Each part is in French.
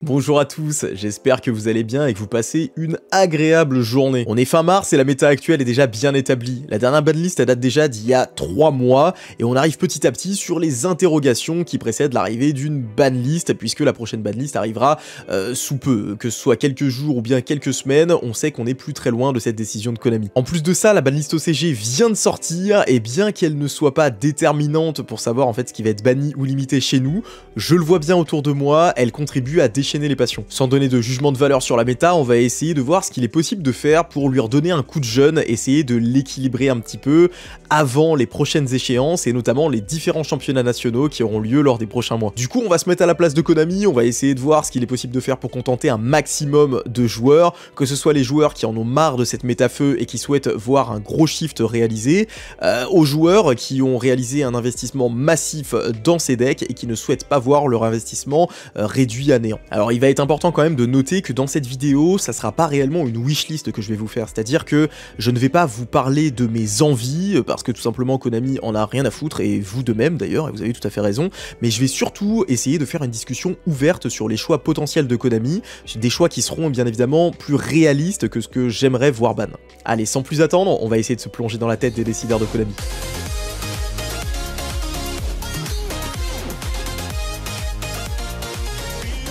Bonjour à tous, j'espère que vous allez bien et que vous passez une agréable journée. On est fin mars et la méta actuelle est déjà bien établie. La dernière banlist date déjà d'il y a 3 mois et on arrive petit à petit sur les interrogations qui précèdent l'arrivée d'une banlist puisque la prochaine banlist arrivera sous peu. Que ce soit quelques jours ou bien quelques semaines, on sait qu'on est plus très loin de cette décision de Konami. En plus de ça, la banlist OCG vient de sortir et bien qu'elle ne soit pas déterminante pour savoir en fait ce qui va être banni ou limité chez nous, je le vois bien autour de moi, elle contribue à déchaîner les passions. Sans donner de jugement de valeur sur la méta, on va essayer de voir ce qu'il est possible de faire pour lui redonner un coup de jeune, essayer de l'équilibrer un petit peu avant les prochaines échéances et notamment les différents championnats nationaux qui auront lieu lors des prochains mois. Du coup, on va se mettre à la place de Konami, on va essayer de voir ce qu'il est possible de faire pour contenter un maximum de joueurs, que ce soit les joueurs qui en ont marre de cette méta feu et qui souhaitent voir un gros shift réalisé, aux joueurs qui ont réalisé un investissement massif dans ces decks et qui ne souhaitent pas voir leur investissement réduit à néant. Alors il va être important quand même de noter que dans cette vidéo, ça sera pas réellement une wishlist que je vais vous faire, c'est-à-dire que je ne vais pas vous parler de mes envies, parce que tout simplement Konami en a rien à foutre, et vous de même d'ailleurs, et vous avez tout à fait raison, mais je vais surtout essayer de faire une discussion ouverte sur les choix potentiels de Konami, des choix qui seront bien évidemment plus réalistes que ce que j'aimerais voir ban. Allez, sans plus attendre, on va essayer de se plonger dans la tête des décideurs de Konami.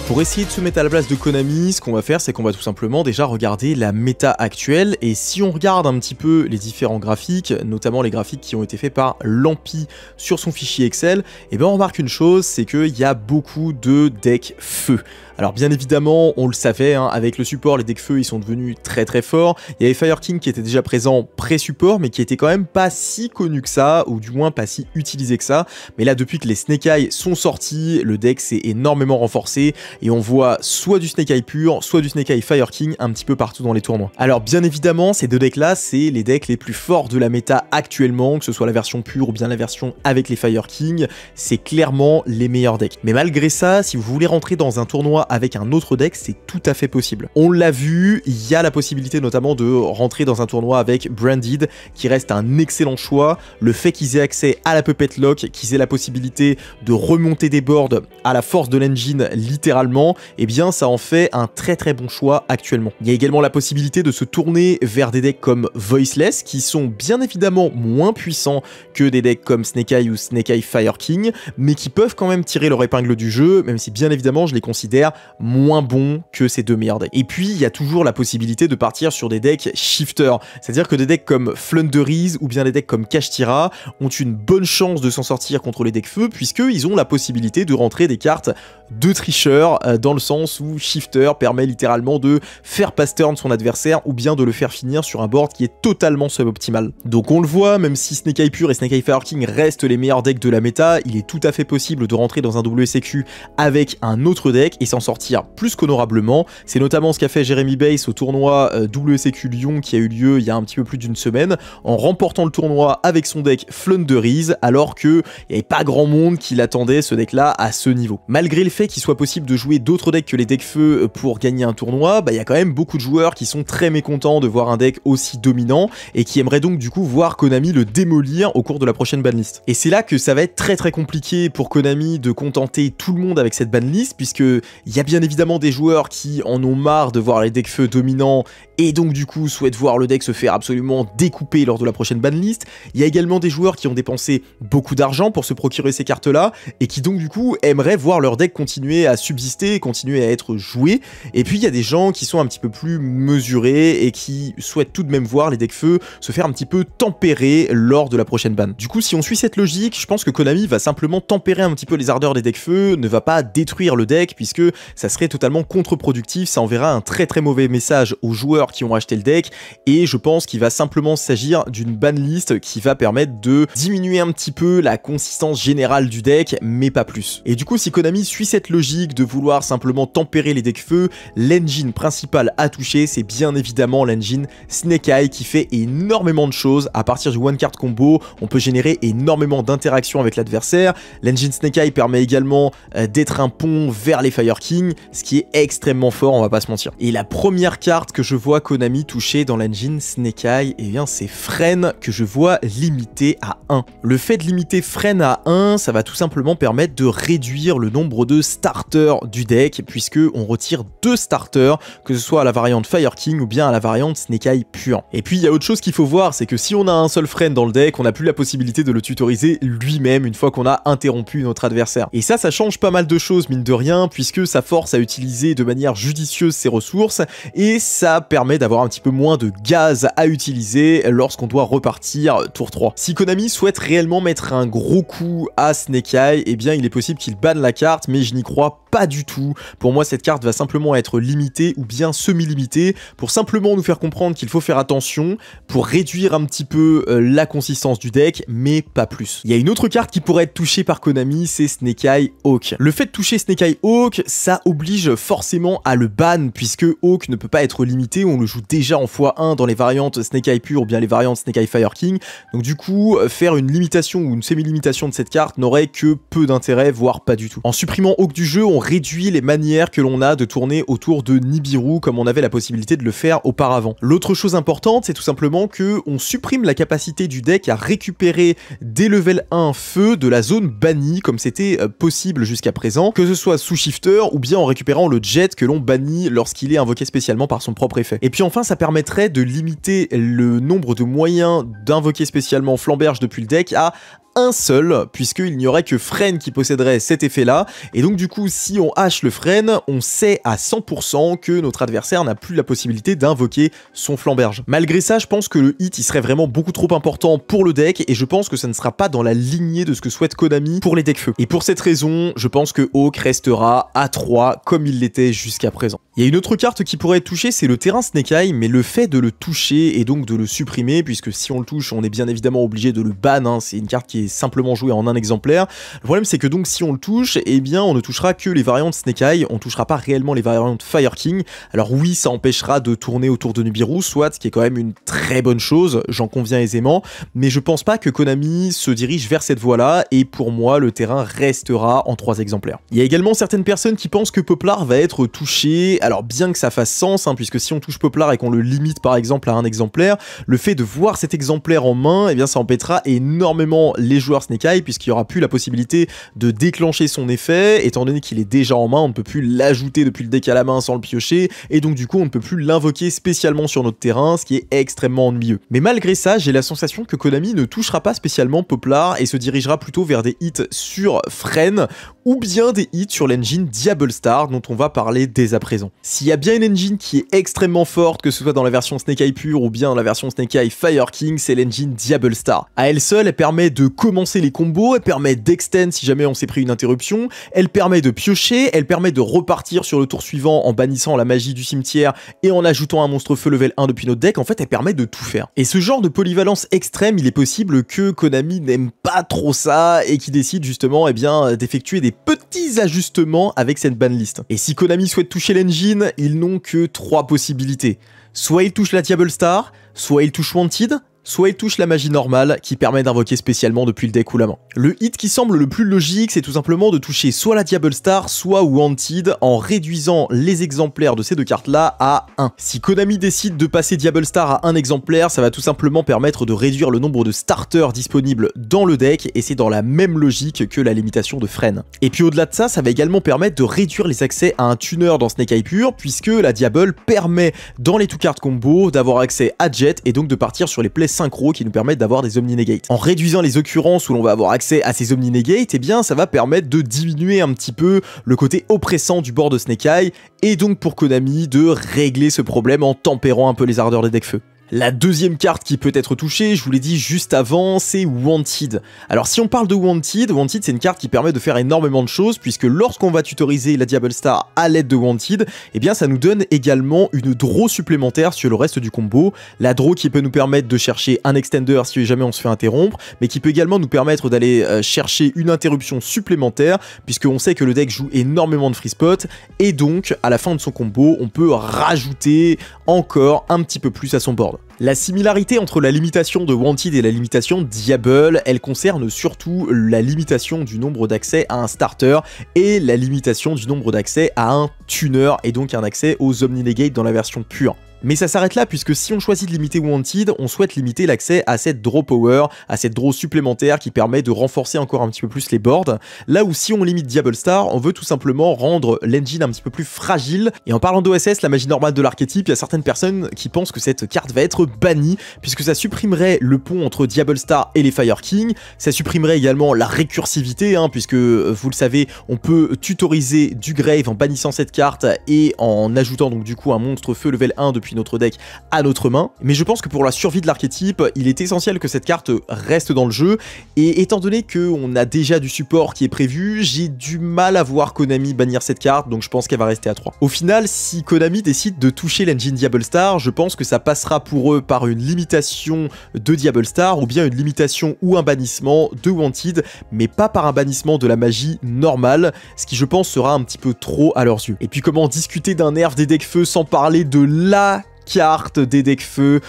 Pour essayer de se mettre à la place de Konami, ce qu'on va faire, c'est qu'on va tout simplement déjà regarder la méta actuelle, et si on regarde un petit peu les différents graphiques, notamment les graphiques qui ont été faits par Lampi sur son fichier Excel, et ben on remarque une chose, c'est qu'il y a beaucoup de decks feu. Alors bien évidemment, on le savait, hein, avec le support, les decks feu ils sont devenus très très forts. Il y avait Fire King qui était déjà présent pré-support, mais qui était quand même pas si connu que ça, ou du moins pas si utilisé que ça. Mais là, depuis que les Snake Eye sont sortis, le deck s'est énormément renforcé, et on voit soit du Snake Eye pur, soit du Snake Eye Fire King un petit peu partout dans les tournois. Alors bien évidemment, ces deux decks là, c'est les decks les plus forts de la méta actuellement, que ce soit la version pure ou bien la version avec les Fire King, c'est clairement les meilleurs decks. Mais malgré ça, si vous voulez rentrer dans un tournoi avec un autre deck, c'est tout à fait possible. On l'a vu, il y a la possibilité notamment de rentrer dans un tournoi avec Branded, qui reste un excellent choix. Le fait qu'ils aient accès à la Puppet Lock, qu'ils aient la possibilité de remonter des boards à la force de l'engine littéralement, eh bien ça en fait un très très bon choix actuellement. Il y a également la possibilité de se tourner vers des decks comme Voiceless, qui sont bien évidemment moins puissants que des decks comme Snake Eye ou Snake Eye Fire King, mais qui peuvent quand même tirer leur épingle du jeu, même si bien évidemment je les considère moins bons que ces deux meilleurs decks. Et puis il y a toujours la possibilité de partir sur des decks shifter, c'est-à-dire que des decks comme Flunderies ou bien des decks comme Kashtira ont une bonne chance de s'en sortir contre les decks feu, puisqu'ils ont la possibilité de rentrer des cartes de tricheurs, dans le sens où shifter permet littéralement de faire pass turn son adversaire ou bien de le faire finir sur un board qui est totalement suboptimal. Donc on le voit, même si Snake Eye pur et Snake Eye Fire King restent les meilleurs decks de la méta, il est tout à fait possible de rentrer dans un WSQ avec un autre deck et s'en sortir plus qu'honorablement. C'est notamment ce qu'a fait Jeremy Bass au tournoi WSQ Lyon qui a eu lieu il y a un petit peu plus d'une semaine, en remportant le tournoi avec son deck Flunderies, alors qu'il n'y avait pas grand monde qui l'attendait ce deck là à ce niveau. Malgré le fait qu'il soit possible de jouer d'autres decks que les decks feu pour gagner un tournoi, il y a quand même beaucoup de joueurs qui sont très mécontents de voir un deck aussi dominant et qui aimeraient donc du coup voir Konami le démolir au cours de la prochaine banlist. Et c'est là que ça va être très très compliqué pour Konami de contenter tout le monde avec cette banlist, puisque il y a bien évidemment des joueurs qui en ont marre de voir les decks feu dominants et donc du coup souhaitent voir le deck se faire absolument découper lors de la prochaine banlist. Il y a également des joueurs qui ont dépensé beaucoup d'argent pour se procurer ces cartes là et qui donc du coup aimeraient voir leur deck continuer à subsister, continuer à être joué. Et puis il y a des gens qui sont un petit peu plus mesurés et qui souhaitent tout de même voir les decks feu se faire un petit peu tempérer lors de la prochaine ban. Du coup, si on suit cette logique, je pense que Konami va simplement tempérer un petit peu les ardeurs des decks feu, ne va pas détruire le deck puisque ça serait totalement contre-productif, ça enverra un très très mauvais message aux joueurs qui ont acheté le deck, et je pense qu'il va simplement s'agir d'une banlist qui va permettre de diminuer un petit peu la consistance générale du deck, mais pas plus. Et du coup, si Konami suit cette logique de vouloir simplement tempérer les decks feu, l'engine principal à toucher, c'est bien évidemment l'engine Snake Eye qui fait énormément de choses. À partir du one card combo, on peut générer énormément d'interactions avec l'adversaire. L'engine Snake Eye permet également d'être un pont vers les Fire King, King, ce qui est extrêmement fort, on va pas se mentir. Et la première carte que je vois Konami toucher dans l'engine Snake Eye, eh bien c'est Fren que je vois limité à 1. Le fait de limiter Fren à 1, ça va tout simplement permettre de réduire le nombre de starters du deck, puisque on retire 2 starters, que ce soit à la variante Fire King ou bien à la variante Snake Eye pure. Et puis il y a autre chose qu'il faut voir, c'est que si on a un seul Fren dans le deck, on n'a plus la possibilité de le tutoriser lui-même une fois qu'on a interrompu notre adversaire. Et ça change pas mal de choses mine de rien, puisque ça force à utiliser de manière judicieuse ses ressources, et ça permet d'avoir un petit peu moins de gaz à utiliser lorsqu'on doit repartir tour 3. Si Konami souhaite réellement mettre un gros coup à Snake Eye, eh bien il est possible qu'il banne la carte, mais je n'y crois pas du tout. Pour moi, cette carte va simplement être limitée ou bien semi-limitée pour simplement nous faire comprendre qu'il faut faire attention, pour réduire un petit peu la consistance du deck, mais pas plus. Il y a une autre carte qui pourrait être touchée par Konami, c'est Snake Eye Hawk. Le fait de toucher Snake Eye Hawk, ça oblige forcément à le ban, puisque Hawk ne peut pas être limité, on le joue déjà en x1 dans les variantes Snake Eye pure ou bien les variantes Snake Eye Fire King, donc du coup, faire une limitation ou une semi-limitation de cette carte n'aurait que peu d'intérêt, voire pas du tout. En supprimant Hawk du jeu, on réduit les manières que l'on a de tourner autour de Nibiru comme on avait la possibilité de le faire auparavant. L'autre chose importante, c'est tout simplement que on supprime la capacité du deck à récupérer des level 1 feu de la zone bannie comme c'était possible jusqu'à présent, que ce soit sous shifter ou bien en récupérant le jet que l'on bannit lorsqu'il est invoqué spécialement par son propre effet. Et puis enfin, ça permettrait de limiter le nombre de moyens d'invoquer spécialement Flamberge depuis le deck à un seul, puisqu'il n'y aurait que Fren qui posséderait cet effet-là, et donc du coup, si on hache le Fren, on sait à 100% que notre adversaire n'a plus la possibilité d'invoquer son Flamberge. Malgré ça, je pense que le hit, il serait vraiment beaucoup trop important pour le deck, et je pense que ça ne sera pas dans la lignée de ce que souhaite Konami pour les decks feu. Et pour cette raison, je pense que Hawk restera à 3, comme il l'était jusqu'à présent. Il y a une autre carte qui pourrait être touchée, c'est le terrain Snake Eye, mais le fait de le toucher et donc de le supprimer, puisque si on le touche, on est bien évidemment obligé de le ban, hein, c'est une carte qui est simplement joué en un exemplaire. Le problème c'est que donc si on le touche, eh bien on ne touchera que les variantes Snake Eye, on touchera pas réellement les variantes Fire King. Alors oui, ça empêchera de tourner autour de Nibiru, soit, ce qui est quand même une très bonne chose, j'en conviens aisément, mais je pense pas que Konami se dirige vers cette voie-là, et pour moi le terrain restera en 3 exemplaires. Il y a également certaines personnes qui pensent que Poplar va être touché, alors bien que ça fasse sens, hein, puisque si on touche Poplar et qu'on le limite par exemple à un exemplaire, le fait de voir cet exemplaire en main, eh bien ça empêchera énormément les joueurs Snake Eye, puisqu'il n'y aura plus la possibilité de déclencher son effet, étant donné qu'il est déjà en main, on ne peut plus l'ajouter depuis le deck à la main sans le piocher, et donc du coup on ne peut plus l'invoquer spécialement sur notre terrain, ce qui est extrêmement ennuyeux. Mais malgré ça, j'ai la sensation que Konami ne touchera pas spécialement Poplar et se dirigera plutôt vers des hits sur Fren, ou bien des hits sur l'engine Diable Star, dont on va parler dès à présent. S'il y a bien une engine qui est extrêmement forte, que ce soit dans la version Snake Eye pure ou bien dans la version Snake Eye Fire King, c'est l'engine Diable Star. À elle seule, elle permet de commencer les combos, elle permet d'extend si jamais on s'est pris une interruption, elle permet de piocher, elle permet de repartir sur le tour suivant en bannissant la magie du cimetière et en ajoutant un monstre feu level 1 depuis notre deck. En fait, elle permet de tout faire. Et ce genre de polyvalence extrême, il est possible que Konami n'aime pas trop ça et qui décide justement d'effectuer des petits ajustements avec cette banlist. Et si Konami souhaite toucher l'engine, ils n'ont que 3 possibilités. Soit ils touchent la Diable Star, soit ils touchent Wanted, soit il touche la magie normale qui permet d'invoquer spécialement depuis le deck ou la main. Le hit qui semble le plus logique, c'est tout simplement de toucher soit la Diable Star, soit Wanted en réduisant les exemplaires de ces 2 cartes-là à 1. Si Konami décide de passer Diable Star à 1 exemplaire, ça va tout simplement permettre de réduire le nombre de starters disponibles dans le deck, et c'est dans la même logique que la limitation de Fren. Et puis au-delà de ça, ça va également permettre de réduire les accès à un tuner dans Snake Eye pure, puisque la Diable permet dans les 2 cartes combo d'avoir accès à Jet et donc de partir sur les plays synchro qui nous permettent d'avoir des Omni-Negate. En réduisant les occurrences où l'on va avoir accès à ces Omni-Negate, eh bien ça va permettre de diminuer un petit peu le côté oppressant du board de Snake Eye, et donc pour Konami de régler ce problème en tempérant un peu les ardeurs des decks feu. La deuxième carte qui peut être touchée, je vous l'ai dit juste avant, c'est Wanted. Alors si on parle de Wanted, c'est une carte qui permet de faire énormément de choses, puisque lorsqu'on va tutoriser la Diable Star à l'aide de Wanted, eh bien ça nous donne également une draw supplémentaire sur le reste du combo. La draw qui peut nous permettre de chercher un extender si jamais on se fait interrompre, mais qui peut également nous permettre d'aller chercher une interruption supplémentaire, puisqu'on sait que le deck joue énormément de free spot, et donc à la fin de son combo, on peut rajouter encore un petit peu plus à son board. La similarité entre la limitation de Wanted et la limitation Diable, elle concerne surtout la limitation du nombre d'accès à un starter et la limitation du nombre d'accès à un tuner et donc un accès aux Omni-Negate dans la version pure. Mais ça s'arrête là puisque si on choisit de limiter Wanted, on souhaite limiter l'accès à cette draw power, à cette draw supplémentaire qui permet de renforcer encore un petit peu plus les boards. Là où si on limite Diable Star, on veut tout simplement rendre l'engine un petit peu plus fragile. Et en parlant d'OSS, la magie normale de l'archétype, il y a certaines personnes qui pensent que cette carte va être bannie puisque ça supprimerait le pont entre Diable Star et les Fire King. Ça supprimerait également la récursivité puisque vous le savez, on peut tutoriser du Grave en bannissant cette carte et en ajoutant donc du coup un monstre feu level 1 depuis notre deck à notre main. Mais je pense que pour la survie de l'archétype, il est essentiel que cette carte reste dans le jeu, et étant donné qu'on a déjà du support qui est prévu, j'ai du mal à voir Konami bannir cette carte, donc je pense qu'elle va rester à 3. Au final, si Konami décide de toucher l'engine Diable Star, je pense que ça passera pour eux par une limitation de Diable Star, ou bien une limitation ou un bannissement de Wanted, mais pas par un bannissement de la magie normale, ce qui je pense sera un petit peu trop à leurs yeux. Et puis comment discuter d'un nerf des decks feu sans parler de la carte des decks feu,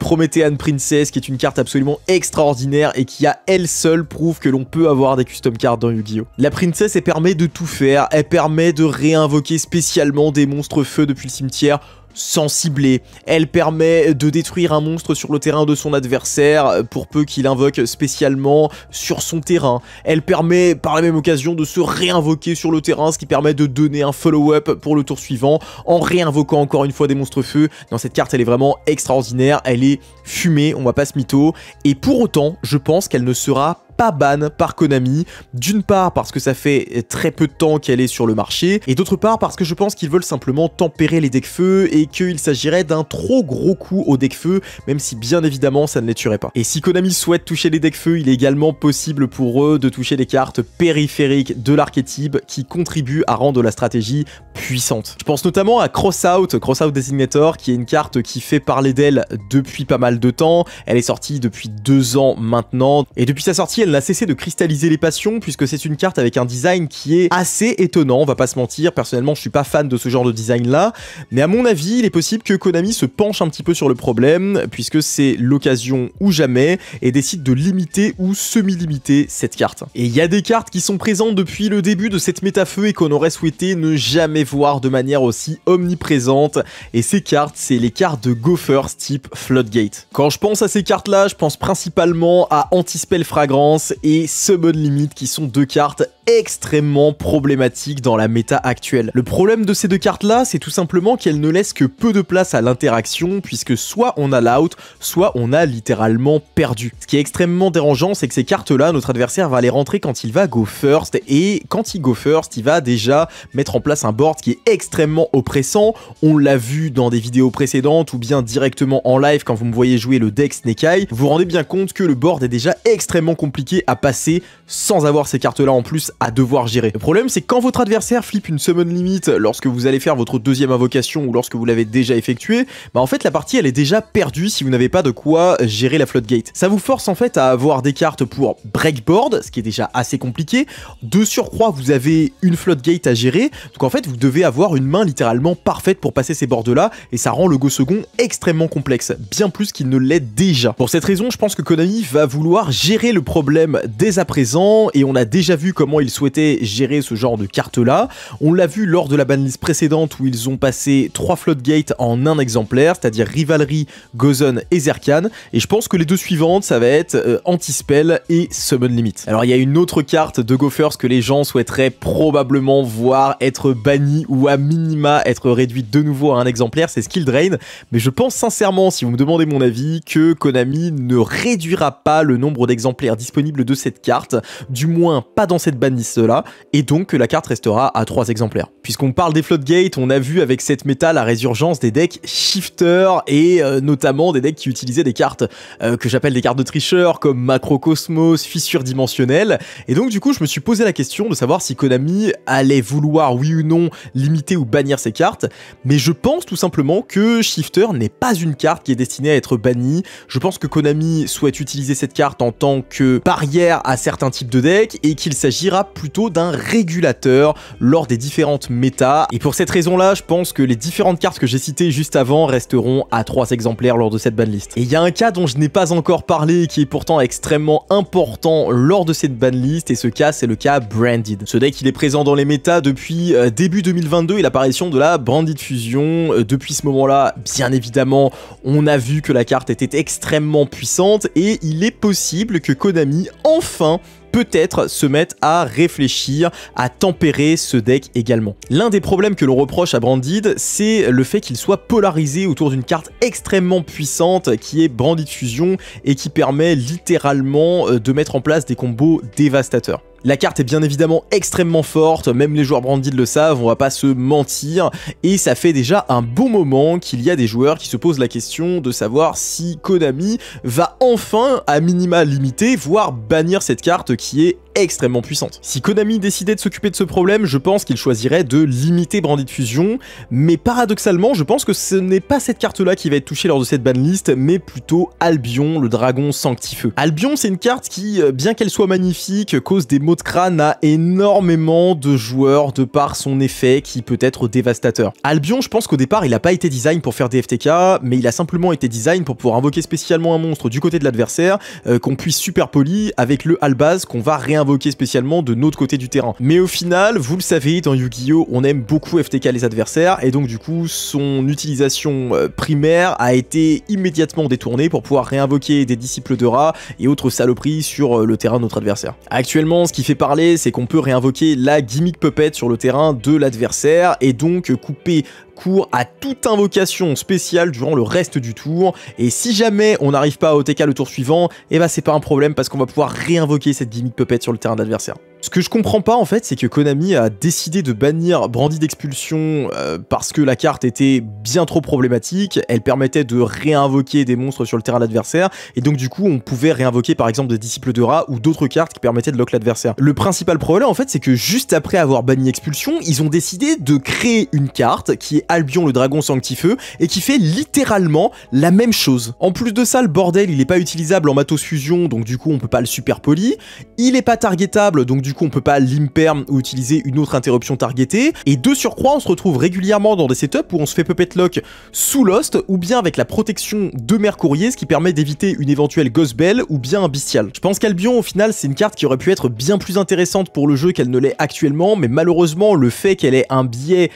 Promethean Princess, qui est une carte absolument extraordinaire et qui à elle seule prouve que l'on peut avoir des custom cards dans Yu-Gi-Oh! La Princess, elle permet de tout faire, elle permet de réinvoquer spécialement des monstres feu depuis le cimetière sans cibler. Elle permet de détruire un monstre sur le terrain de son adversaire pour peu qu'il invoque spécialement sur son terrain. Elle permet par la même occasion de se réinvoquer sur le terrain, ce qui permet de donner un follow-up pour le tour suivant en réinvoquant encore une fois des monstres feu. Dans cette carte, elle est vraiment extraordinaire, elle est fumée, on va pas se mytho, et pour autant, je pense qu'elle ne sera pas ban par Konami, d'une part parce que ça fait très peu de temps qu'elle est sur le marché, et d'autre part parce que je pense qu'ils veulent simplement tempérer les decks feu et qu'il s'agirait d'un trop gros coup aux decks feu, même si bien évidemment ça ne les tuerait pas. Et si Konami souhaite toucher les decks feu, il est également possible pour eux de toucher les cartes périphériques de l'archétype qui contribuent à rendre la stratégie puissante. Je pense notamment à Crossout Designator, qui est une carte qui fait parler d'elle depuis pas mal de temps. Elle est sortie depuis 2 ans maintenant, et depuis sa sortie, elle n'a cessé de cristalliser les passions puisque c'est une carte avec un design qui est assez étonnant, on va pas se mentir. Personnellement, je suis pas fan de ce genre de design là, mais à mon avis, il est possible que Konami se penche un petit peu sur le problème puisque c'est l'occasion ou jamais et décide de limiter ou semi-limiter cette carte. Et il y a des cartes qui sont présentes depuis le début de cette méta-feu et qu'on aurait souhaité ne jamais voir de manière aussi omniprésente, et ces cartes, c'est les cartes de Go First type Floodgate. Quand je pense à ces cartes là, je pense principalement à Anti-Spell Fragrance et Summon Limit, qui sont 2 cartes extrêmement problématiques dans la méta actuelle. Le problème de ces 2 cartes là, c'est tout simplement qu'elles ne laissent que peu de place à l'interaction, puisque soit on a l'out, soit on a littéralement perdu. Ce qui est extrêmement dérangeant, c'est que ces cartes là, notre adversaire va les rentrer quand il va go first, et quand il go first, il va déjà mettre en place un board qui est extrêmement oppressant. On l'a vu dans des vidéos précédentes, ou bien directement en live quand vous me voyez jouer le deck Snake Eye, vous vous rendez bien compte que le board est déjà extrêmement compliqué à passer sans avoir ces cartes là en plus à devoir gérer. Le problème, c'est que quand votre adversaire flippe une Summon Limit lorsque vous allez faire votre deuxième invocation ou lorsque vous l'avez déjà effectué, bah en fait la partie elle est déjà perdue si vous n'avez pas de quoi gérer la Floodgate. Ça vous force en fait à avoir des cartes pour breakboard, ce qui est déjà assez compliqué. De surcroît, vous avez une Floodgate à gérer, donc en fait vous devez avoir une main littéralement parfaite pour passer ces boards là, et ça rend le go second extrêmement complexe, bien plus qu'il ne l'est déjà. Pour cette raison, je pense que Konami va vouloir gérer le problème dès à présent, et on a déjà vu comment ils souhaitaient gérer ce genre de cartes là. On l'a vu lors de la banlist précédente où ils ont passé 3 Floodgate en un exemplaire, c'est-à-dire Rivalry, Gozon et Zerkan, et je pense que les 2 suivantes ça va être Anti-Spell et Summon Limit. Alors il y a une autre carte de Go First que les gens souhaiteraient probablement voir être bannie ou à minima être réduite de nouveau à un exemplaire, c'est Skill Drain, mais je pense sincèrement, si vous me demandez mon avis, que Konami ne réduira pas le nombre d'exemplaires disponibles de cette carte, du moins pas dans cette banlist là, et donc que la carte restera à 3 exemplaires. Puisqu'on parle des Floodgate, on a vu avec cette méta la résurgence des decks shifter et notamment des decks qui utilisaient des cartes que j'appelle des cartes de tricheurs comme Macrocosmos, Fissure Dimensionnelle, et donc du coup je me suis posé la question de savoir si Konami allait vouloir oui ou non limiter ou bannir ces cartes, mais je pense tout simplement que Shifter n'est pas une carte qui est destinée à être bannie. Je pense que Konami souhaite utiliser cette carte en tant que barrière à certains types de decks et qu'il s'agira plutôt d'un régulateur lors des différentes méta. Et pour cette raison-là, je pense que les différentes cartes que j'ai citées juste avant resteront à 3 exemplaires lors de cette banlist. Et il y a un cas dont je n'ai pas encore parlé et qui est pourtant extrêmement important lors de cette banlist, et ce cas c'est le cas Branded. Ce deck il est présent dans les méta depuis début 2022 et l'apparition de la Branded Fusion. Depuis ce moment-là, bien évidemment, on a vu que la carte était extrêmement puissante et il est possible que Konami enfin peut-être se mettre à réfléchir, à tempérer ce deck également. L'un des problèmes que l'on reproche à Branded, c'est le fait qu'il soit polarisé autour d'une carte extrêmement puissante qui est Branded Fusion et qui permet littéralement de mettre en place des combos dévastateurs. La carte est bien évidemment extrêmement forte, même les joueurs Branded le savent, on va pas se mentir, et ça fait déjà un bon moment qu'il y a des joueurs qui se posent la question de savoir si Konami va enfin, à minima limiter, voire bannir cette carte qui est extrêmement puissante. Si Konami décidait de s'occuper de ce problème, je pense qu'il choisirait de limiter Branded Fusion, mais paradoxalement, je pense que ce n'est pas cette carte-là qui va être touchée lors de cette banlist, mais plutôt Albion, le dragon sanctifeux. Albion, c'est une carte qui, bien qu'elle soit magnifique, cause des maux de crâne à énormément de joueurs de par son effet qui peut être dévastateur. Albion, je pense qu'au départ, il n'a pas été design pour faire des FTK, mais il a simplement été design pour pouvoir invoquer spécialement un monstre du côté de l'adversaire, qu'on puisse super poli avec le Albaz qu'on va réinvoquer spécialement de notre côté du terrain. Mais au final, vous le savez, dans Yu-Gi-Oh, on aime beaucoup FTK les adversaires, et donc du coup, son utilisation primaire a été immédiatement détournée pour pouvoir réinvoquer des disciples de Ra et autres saloperies sur le terrain de notre adversaire. Actuellement, ce qui fait parler, c'est qu'on peut réinvoquer la gimmick puppet sur le terrain de l'adversaire et donc couper court à toute invocation spéciale durant le reste du tour, et si jamais on n'arrive pas à OTK le tour suivant, et bah c'est pas un problème parce qu'on va pouvoir réinvoquer cette gimmick puppet sur le terrain de l'adversaire. Ce que je comprends pas en fait, c'est que Konami a décidé de bannir Branded d'expulsion parce que la carte était bien trop problématique, elle permettait de réinvoquer des monstres sur le terrain de l'adversaire, et donc du coup on pouvait réinvoquer par exemple des disciples de Ra ou d'autres cartes qui permettaient de lock l'adversaire. Le principal problème en fait, c'est que juste après avoir banni expulsion, ils ont décidé de créer une carte qui est Albion le dragon sanctifeux et qui fait littéralement la même chose. En plus de ça, le bordel il est pas utilisable en matos fusion, donc du coup on peut pas le super poli, il est pas targetable, donc du coup on peut pas l'imperm ou utiliser une autre interruption targetée, et de surcroît on se retrouve régulièrement dans des setups où on se fait puppet lock sous Lost ou bien avec la protection de Mercourier, ce qui permet d'éviter une éventuelle Ghost Bell ou bien un Bestial. Je pense qu'Albion au final c'est une carte qui aurait pu être bien plus intéressante pour le jeu qu'elle ne l'est actuellement, mais malheureusement le fait qu'elle ait un biais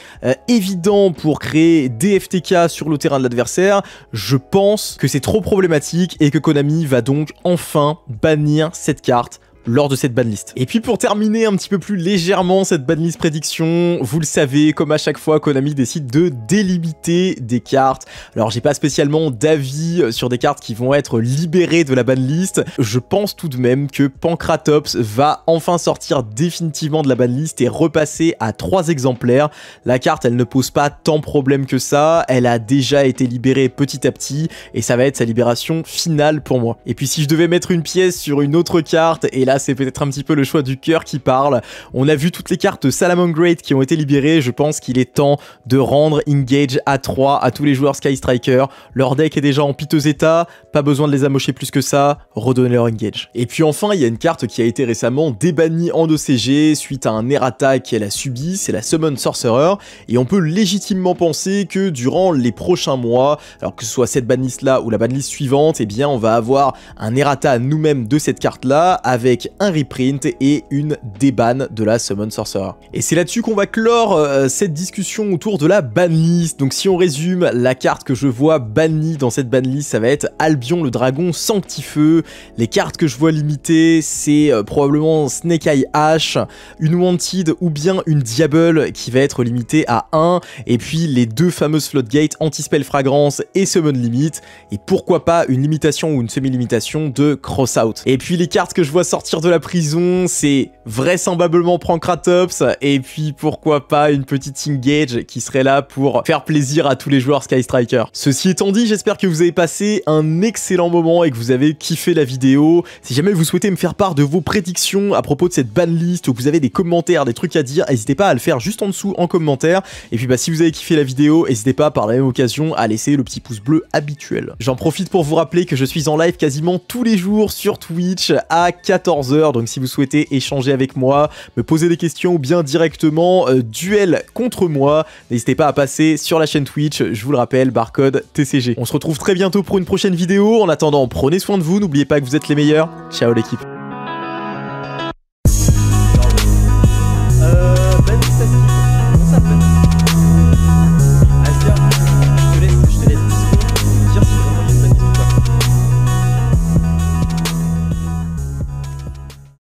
évident pour créer des FTK sur le terrain de l'adversaire, je pense que c'est trop problématique et que Konami va donc enfin bannir cette carte lors de cette banlist. Et puis pour terminer un petit peu plus légèrement cette banlist prédiction, vous le savez, comme à chaque fois, Konami décide de délimiter des cartes. Alors j'ai pas spécialement d'avis sur des cartes qui vont être libérées de la banlist. Je pense tout de même que Pancratops va enfin sortir définitivement de la banlist et repasser à 3 exemplaires. La carte, elle ne pose pas tant de problèmes que ça, elle a déjà été libérée petit à petit et ça va être sa libération finale pour moi. Et puis si je devais mettre une pièce sur une autre carte, et là c'est peut-être un petit peu le choix du cœur qui parle, on a vu toutes les cartes Salamangreat qui ont été libérées, je pense qu'il est temps de rendre Engage à 3 à tous les joueurs Sky Striker. Leur deck est déjà en piteux état, pas besoin de les amocher plus que ça, redonnez leur Engage. Et puis enfin, il y a une carte qui a été récemment débannie en OCG suite à un errata qu'elle a subi, c'est la Summon Sorcerer, et on peut légitimement penser que durant les prochains mois, alors que ce soit cette banlist là ou la banlist suivante, eh bien on va avoir un errata nous-mêmes de cette carte là, avec un reprint et une déban de la Summon Sorcerer. Et c'est là-dessus qu'on va clore cette discussion autour de la banlist. Donc si on résume, la carte que je vois bannie dans cette banlist, ça va être Albion le dragon sanctifeux. Les cartes que je vois limitées, c'est probablement Snake Eye Ash, une Wanted ou bien une Diable qui va être limitée à 1, et puis les deux fameuses Floodgate, Anti-Spell Fragrance et Summon Limit, et pourquoi pas une limitation ou une semi-limitation de Crossout. Et puis les cartes que je vois sortir sortir de la prison, c'est vraisemblablement Pankratops, et puis pourquoi pas une petite Engage qui serait là pour faire plaisir à tous les joueurs Sky Striker. Ceci étant dit, j'espère que vous avez passé un excellent moment et que vous avez kiffé la vidéo. Si jamais vous souhaitez me faire part de vos prédictions à propos de cette banlist, ou que vous avez des commentaires, des trucs à dire, n'hésitez pas à le faire juste en dessous en commentaire. Et puis si vous avez kiffé la vidéo, n'hésitez pas par la même occasion à laisser le petit pouce bleu habituel. J'en profite pour vous rappeler que je suis en live quasiment tous les jours sur Twitch à 14 h, donc si vous souhaitez échanger avec moi, me poser des questions ou bien directement duel contre moi, n'hésitez pas à passer sur la chaîne Twitch, je vous le rappelle, barcode TCG. On se retrouve très bientôt pour une prochaine vidéo. En attendant, prenez soin de vous, n'oubliez pas que vous êtes les meilleurs. Ciao l'équipe.